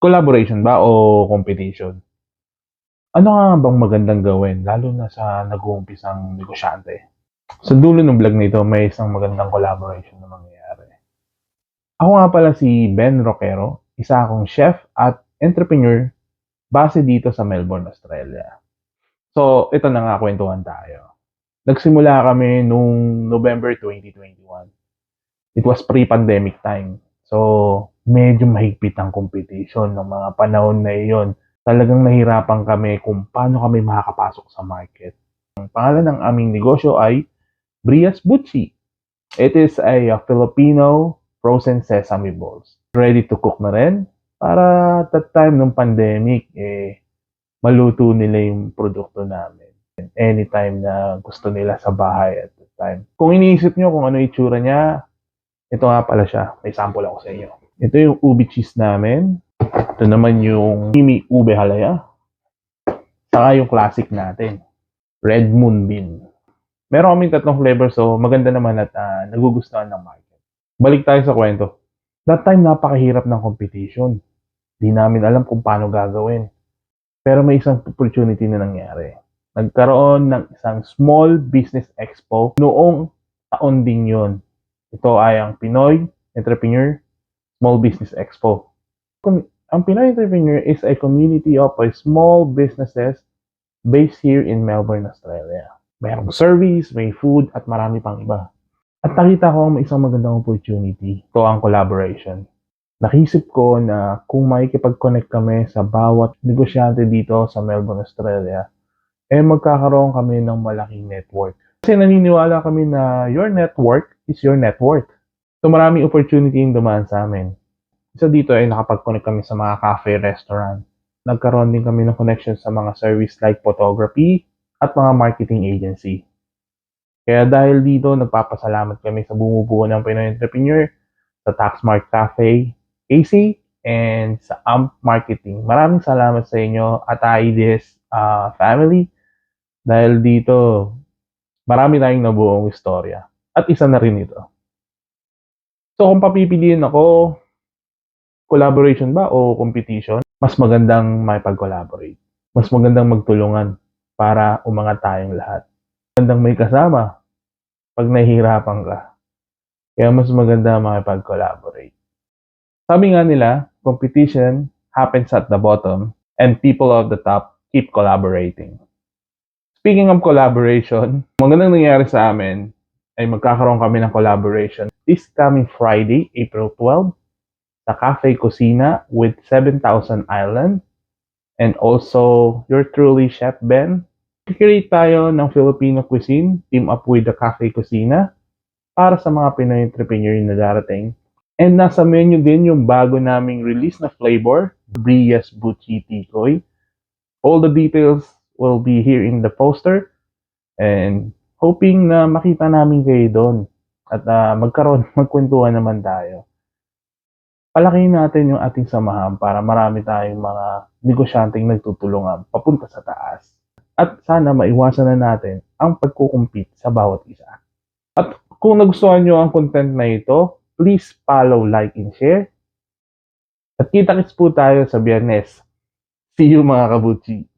Collaboration ba o competition? Ano nga bang magandang gawin lalo na sa nag-uumpisang negosyante? Sa dulo ng vlog na ito, may isang magandang collaboration na mangyayari. Ako nga pala si Ben Roquero, isa akong chef at entrepreneur base dito sa Melbourne, Australia. So, ito na nga, kwentuhan tayo. Nagsimula kami nung November 2021. It was pre-pandemic time. So, medyo mahigpit ang competition ng mga panahon na iyon. Talagang nahirapan kami kung paano kami makakapasok sa market. Ang pangalan ng aming negosyo ay Bria's Butchi. It is a Filipino frozen sesame balls. Ready to cook na rin para that time ng pandemic, maluto nila yung produkto namin. Anytime na gusto nila sa bahay at that time. Kung iniisip nyo kung ano itsura niya, ito nga pala siya. May sample ako sa inyo. Ito yung ube cheese namin. Ito naman yung creamy ube halaya. Saka yung classic natin, Red Moon Bean. Meron kaming tatlong flavor, so maganda naman at nagugustuhan ng market. Balik tayo sa kwento. That time, napakahirap ng competition. Di namin alam kung paano gagawin. Pero may isang opportunity na nangyari. Nagkaroon ng isang Small Business Expo noong taon din yun. Ito ay ang Pinoy Entrepreneur Small Business Expo. Ang Pinoy Entrepreneur is a community of small businesses based here in Melbourne, Australia. Mayroong service, may food, at marami pang iba. At nakita ko may isang magandang opportunity. Ito ang collaboration. Nakisip ko na kung makikipag-connect kami sa bawat negosyante dito sa Melbourne, Australia, magkakaroon kami ng malaking network. Kasi naniniwala kami na your network is your net worth. So maraming opportunity yung dumaan sa amin. Isa dito ay nakapag-connect kami sa mga cafe, restaurant. Nagkaroon din kami ng connection sa mga service like photography at mga marketing agency. Kaya dahil dito, nagpapasalamat kami sa bumubuo ng Pinoy Entrepreneur, sa Taxmart Cafe, AC, and sa AMP Marketing. Maraming salamat sa inyo at IDS family. Dahil dito, marami tayong nabuong istorya. At isa na rin ito. So kung papipiliin ako, collaboration ba o competition? Mas magandang makipag-collaborate. Mas magandang magtulungan para umangat tayong lahat. Magandang may kasama pag nahihirapan ka. Kaya mas maganda makipag-collaborate. Sabi nga nila, competition happens at the bottom and people at the top keep collaborating. Speaking of collaboration, magandang nangyari sa amin ay magkakaroon kami ng collaboration this coming Friday, April 12, sa Cafe Cocina with 7,000 Island and also your truly Chef Ben. Create tayo ng Filipino cuisine, team up with the Cafe Cocina para sa mga Pinoy entrepreneur na darating. And nasa menu din yung bago naming release na flavor, Bria's Butchi Tikoy. All the details will be here in the poster and hoping na makita namin kayo doon at magkwentuhan naman tayo. Palakihin natin yung ating samahan para marami tayong mga negosyanteng nagtutulungan papunta sa taas. At sana maiwasan na natin ang pagkukumpit sa bawat isa. At kung nagustuhan nyo ang content na ito, please follow, like, and share. At kita-kits po tayo sa Biyernes. See you mga kabutsi!